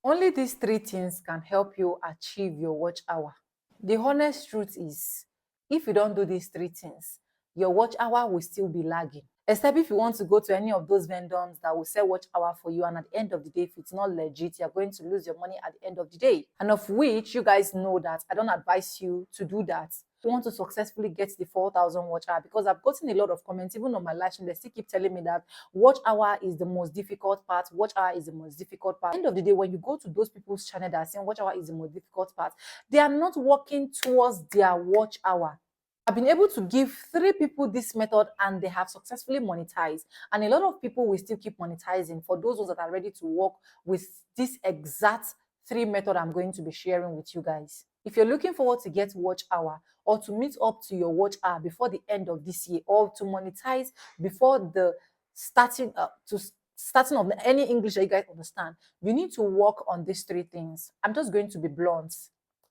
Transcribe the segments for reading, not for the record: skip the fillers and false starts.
Only these three things can help you achieve your watch hour. The honest truth is, if you don't do these three things, your watch hour will still be lagging. Except if you want to go to any of those vendors that will sell watch hour for you, and at the end of the day, if it's not legit, you're going to lose your money at the end of the day. And of which you guys know that I don't advise you to do that. You want to successfully get the 4,000 watch hour, because I've gotten a lot of comments, even on my live stream, they still keep telling me that watch hour is the most difficult part. Watch hour is the most difficult part. At the end of the day, when you go to those people's channel that are saying watch hour is the most difficult part, they are not working towards their watch hour. I've been able to give 3 people this method and they have successfully monetized. And a lot of people will still keep monetizing for those ones that are ready to work with this exact 3 method I'm going to be sharing with you guys. If you're looking forward to get watch hour or to meet up to your watch hour before the end of this year, or to monetize before the starting of any English that you guys understand, you need to work on these 3 things. I'm just going to be blunt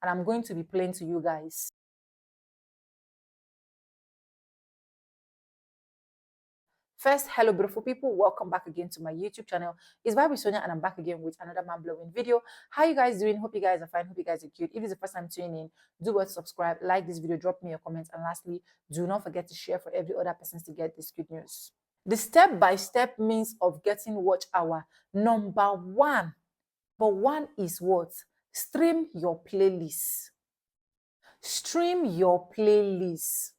and I'm going to be plain to you guys. First, hello beautiful people, welcome back again to my YouTube channel. It's with Sonia and I'm back again with another mind-blowing video. How you guys doing? Hope you guys are fine, hope you guys are cute. If it's the first time tuning in, do well to subscribe, like this video, drop me your comments, and lastly, do not forget to share for every other person to get this good news. The step-by-step means of getting watch hour. Number one is what? Stream your playlist. Stream your playlist.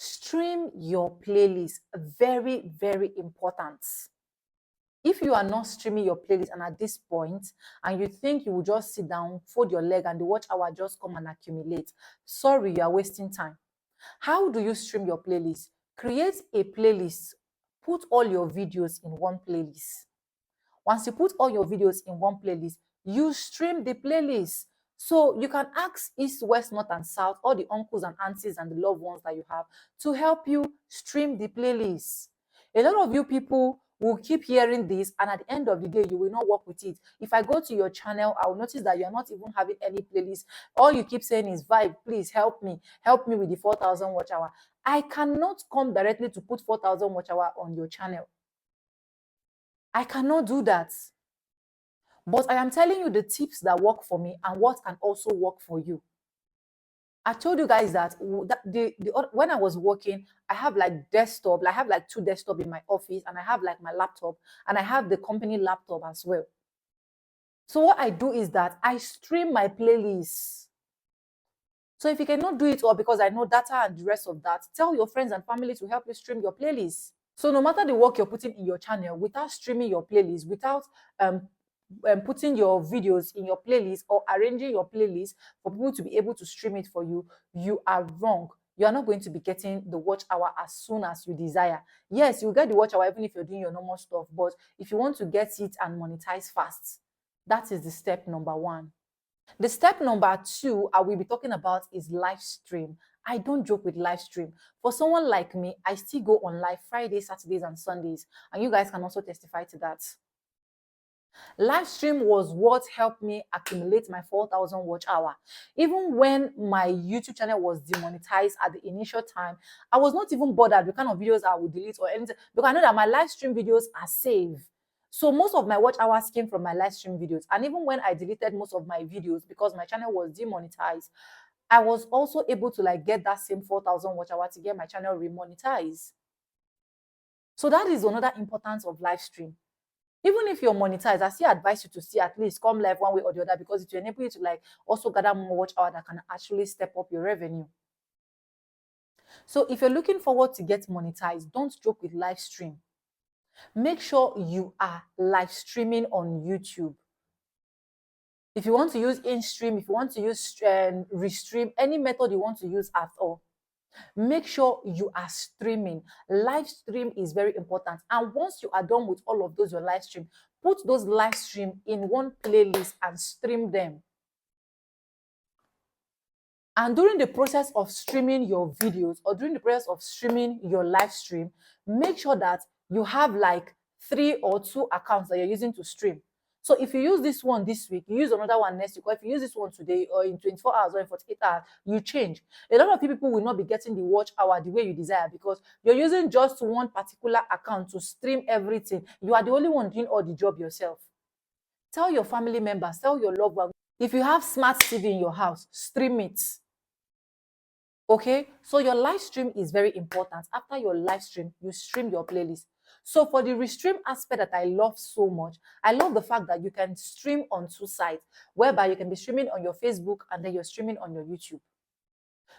Stream your playlist. Very, very important. If you are not streaming your playlist and at this point and you think you will just sit down, fold your leg and the watch hour just come and accumulate, sorry, you are wasting time. How do you stream your playlist? Create a playlist. Put all your videos in one playlist. Once you put all your videos in one playlist, you stream the playlist. So you can ask east, west, north, and south, all the uncles and aunties and the loved ones that you have to help you stream the playlist. A lot of you people will keep hearing this, and at the end of the day, you will not work with it. If I go to your channel, I will notice that you're not even having any playlist. All you keep saying is, Vibe, please help me with the 4,000 watch hour. I cannot come directly to put 4,000 watch hour on your channel. I cannot do that. But I am telling you the tips that work for me and what can also work for you. I told you guys that when I was working, I have like desktop, I have like 2 desktop in my office, and I have like my laptop, and I have the company laptop as well. So what I do is that I stream my playlists. So if you cannot do it all because I know data and the rest of that, tell your friends and family to help you stream your playlist. So no matter the work you're putting in your channel, without streaming your playlist, without putting your videos in your playlist or arranging your playlist for people to be able to stream it for you, you are wrong. You are not going to be getting the watch hour as soon as you desire. Yes, you get the watch hour even if you're doing your normal stuff, but if you want to get it and monetize fast, that is the step number 1. The step number 2 I will be talking about is live stream. I don't joke with live stream. For someone like me, I still go on live Fridays, Saturdays, and Sundays, and you guys can also testify to that. Live stream was what helped me accumulate my 4,000 watch hour. Even when my YouTube channel was demonetized at the initial time, I was not even bothered the kind of videos I would delete or anything, because I know that my live stream videos are saved. So most of my watch hours came from my live stream videos. And even when I deleted most of my videos because my channel was demonetized, I was also able to like get that same 4,000 watch hour to get my channel remonetized. So that is another importance of live stream. Even if you're monetized, I still advise you to see at least come live one way or the other, because it will enable you to like also gather more watch hour that can actually step up your revenue. So if you're looking forward to get monetized, don't joke with live stream. Make sure you are live streaming on YouTube. If you want to use in-stream, if you want to use restream, any method you want to use at all, make sure you are streaming. Live stream is very important. And once you are done with all of those, your live stream, put those live stream in one playlist and stream them. And during the process of streaming your videos or during the process of streaming your live stream, make sure that you have like 3 or 2 accounts that you're using to stream. So if you use this one this week, you use another one next week, or if you use this one today or in 24 hours or in 48 hours, you change. A lot of people will not be getting the watch hour the way you desire because you're using just one particular account to stream everything. You are the only one doing all the job yourself. Tell your family members, tell your loved ones. If you have smart TV in your house, stream it. Okay, so your live stream is very important. After your live stream, you stream your playlist. So for the restream aspect that I love so much, I love the fact that you can stream on two sides, whereby you can be streaming on your Facebook and then you're streaming on your YouTube.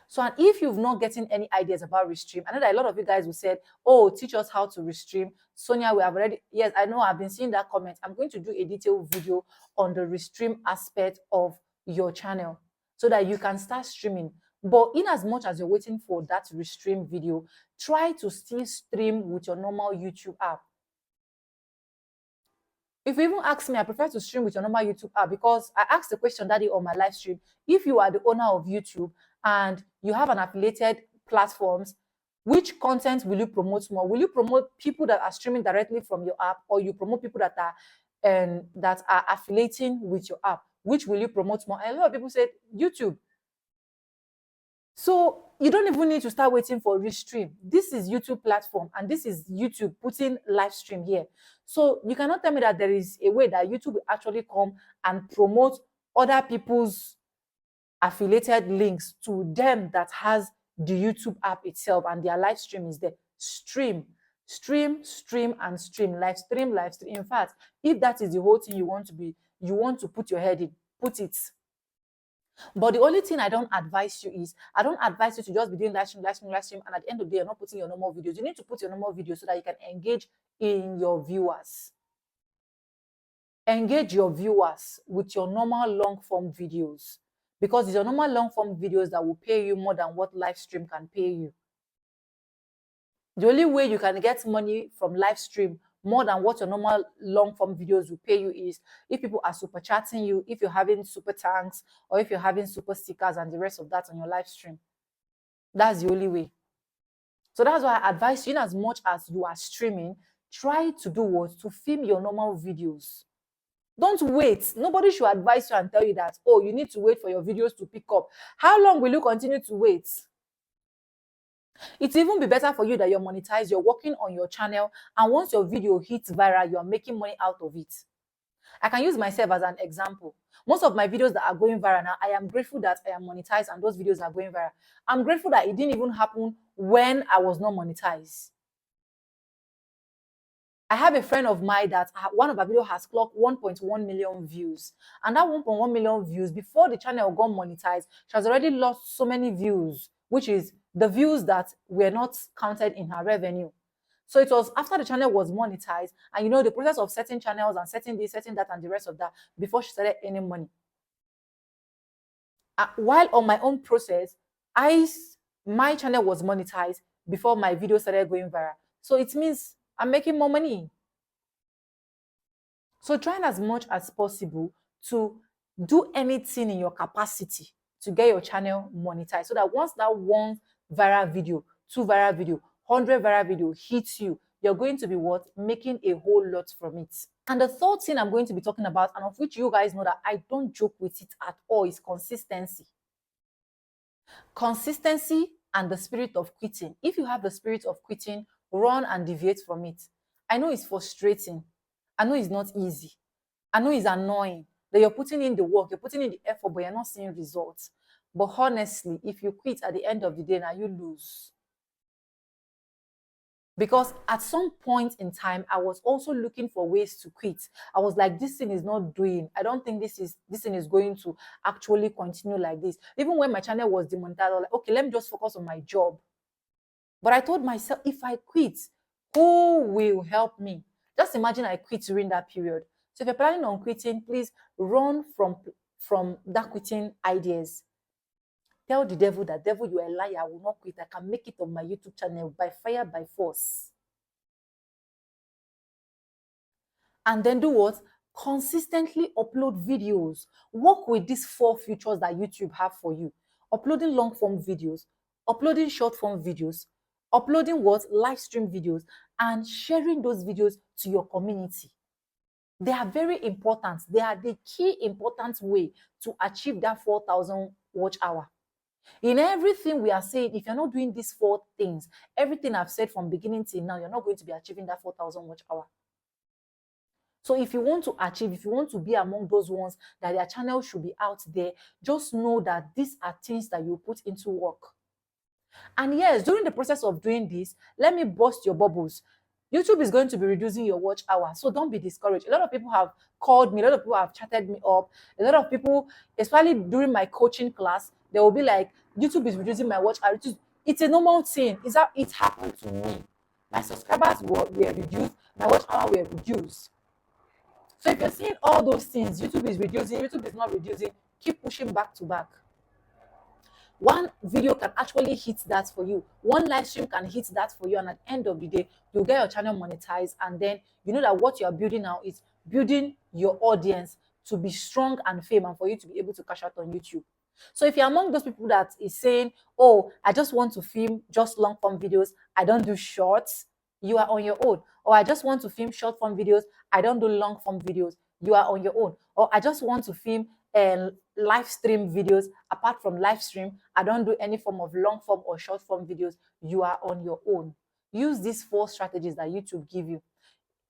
So, and if you've not gotten any ideas about restream, I know that a lot of you guys will say, oh, teach us how to restream. Sonia, we have already, yes, I know, I've been seeing that comment. I'm going to do a detailed video on the restream aspect of your channel so that you can start streaming. But in as much as you're waiting for that restream video, try to still stream with your normal YouTube app. If you even ask me, I prefer to stream with your normal YouTube app because I asked the question that day on my live stream. If you are the owner of YouTube and you have an affiliated platforms, which content will you promote more? Will you promote people that are streaming directly from your app, or you promote people that are affiliating with your app? Which will you promote more? And a lot of people said YouTube. So you don't even need to start waiting for restream. This is YouTube platform and this is YouTube putting live stream here. So you cannot tell me that there is a way that YouTube will actually come and promote other people's affiliated links to them that has the YouTube app itself and their live stream is there. Stream, stream, stream, and stream. Live stream, live stream. In fact, if that is the whole thing you want to put your head in, put it. But the only thing I don't advise you is, I don't advise you to just be doing live stream, and at the end of the day, you're not putting your normal videos. You need to put your normal videos so that you can engage in your viewers. Engage your viewers with your normal long-form videos, because it's your normal long-form videos that will pay you more than what live stream can pay you. The only way you can get money from live stream more than what your normal long-form videos will pay you is if people are super chatting you, if you're having super thanks, or if you're having super stickers and the rest of that on your live stream. That's the only way. So that's why I advise you, in as much as you are streaming, try to do what? To film your normal videos. Don't wait. Nobody should advise you and tell you that, oh, you need to wait for your videos to pick up. How long will you continue to wait? It's even be better for you that you're monetized, you're working on your channel, and once your video hits viral, you're making money out of it. I can use myself as an example. Most of my videos that are going viral now, I am grateful that I am monetized and those videos are going viral. I'm grateful that it didn't even happen when I was not monetized. I have a friend of mine that one of her videos has clocked 1.1 million views. And that 1.1 million views, before the channel got monetized, she has already lost so many views, which is the views that were not counted in her revenue. So it was after the channel was monetized, and you know, the process of setting channels and setting this, setting that, and the rest of that, before she started earning money. While on my own process, my channel was monetized before my video started going viral. So it means I'm making more money. So try as much as possible to do anything in your capacity to get your channel monetized, so that once that one viral video, two viral video, 100 viral video hits you, you're going to be what? Making a whole lot from it. And the third thing I'm going to be talking about, and of which you guys know that I don't joke with it at all, is consistency. Consistency and the spirit of quitting. If you have the spirit of quitting, run and deviate from it. I know it's frustrating. I know it's not easy. I know it's annoying that you're putting in the work, you're putting in the effort, but you're not seeing results. But honestly, if you quit at the end of the day, now you lose. Because at some point in time, I was also looking for ways to quit. I was like, this thing is not doing. I don't think this thing is going to actually continue like this. Even when my channel was demonetized, I was like, okay, let me just focus on my job. But I told myself, if I quit, who will help me? Just imagine I quit during that period. So if you're planning on quitting, please run from that quitting ideas. Tell the devil that, devil, you are a liar. I will not quit. I can make it on my YouTube channel by fire, by force. And then do what? Consistently upload videos. Work with these 4 features that YouTube have for you. Uploading long form videos, uploading short form videos, uploading what? Live stream videos, and sharing those videos to your community. They are very important. They are the key important way to achieve that 4,000 watch hour. In everything we are saying, if you're not doing these 4 things, everything I've said from beginning till now, you're not going to be achieving that 4,000 watch hour. So if you want to achieve, if you want to be among those ones that their channel should be out there, just know that these are things that you put into work. And yes, during the process of doing this, let me burst your bubbles. YouTube is going to be reducing your watch hour, so don't be discouraged. A lot of people have called me, a lot of people have chatted me up, a lot of people, especially during my coaching class, they will be like, YouTube is reducing my watch hour. It's a normal thing. Is that it happened to me? My subscribers were reduced, my watch hour were reduced. So if you're seeing all those things, YouTube is reducing, YouTube is not reducing, keep pushing back to back. One video can actually hit that for you. One live stream can hit that for you. And at the end of the day, you'll get your channel monetized. And then you know that what you're building now is building your audience to be strong and fame and for you to be able to cash out on YouTube. So if you're among those people that is saying, oh, I just want to film just long form videos, I don't do shorts, you are on your own. Or I just want to film short form videos, I don't do long form videos, you are on your own. Or I just want to film live stream videos, apart from live stream, I don't do any form of long form or short form videos, you are on your own. Use these 4 strategies that YouTube give you.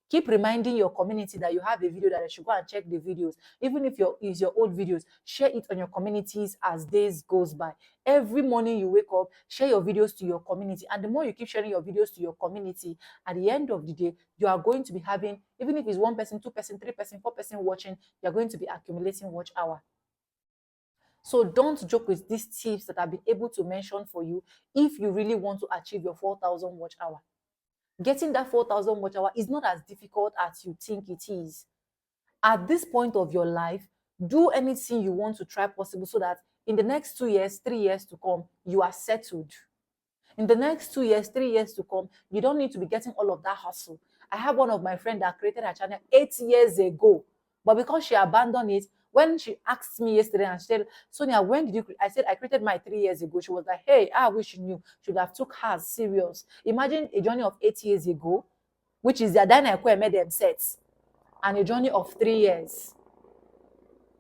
Keep reminding your community that you have a video, that they should go and check the videos. Even if it's your old videos, share it on your communities as days goes by. Every morning you wake up, share your videos to your community. And the more you keep sharing your videos to your community, at the end of the day, you are going to be having, even if it's 1 person, 2 person, 3 person, 4 person watching, you're going to be accumulating watch hour. So don't joke with these tips that I've been able to mention for you if you really want to achieve your 4,000 watch hour. Getting that 4,000 watch hour is not as difficult as you think it is. At this point of your life, do anything you want to try possible so that in the next 2 years, 3 years to come, you are settled. In the next 2 years, 3 years to come, you don't need to be getting all of that hustle. I have one of my friends that created her channel 8 years ago, but because she abandoned it, when she asked me yesterday and she said, Sonia, when did you create? I said, I created mine 3 years ago. She was like, hey, I wish you knew. Should have took hers serious. Imagine a journey of 8 years ago, which is the Dana made them sets, and a journey of 3 years.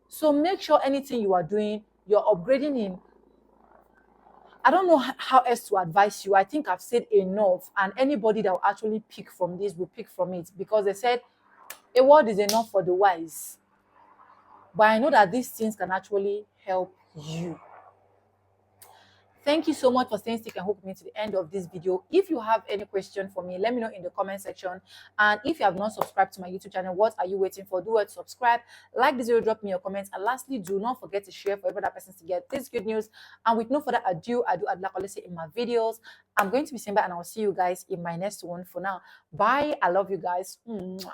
So make sure anything you are doing, you're upgrading in. I don't know how else to advise you. I think I've said enough, and anybody that will actually pick from this will pick from it, because they said a word is enough for the wise. But I know that these things can actually help you. Thank you so much for staying stick and hook me to the end of this video. If you have any question for me, let me know in the comment section. And if you have not subscribed to my YouTube channel, what are you waiting for? Do it, subscribe, like this video, drop me your comments. And lastly, do not forget to share for every other person to get this good news. And with no further ado, I do like I say in my videos, I'm going to be saying bye, and I'll see you guys in my next one. For now, bye. I love you guys. Mwah.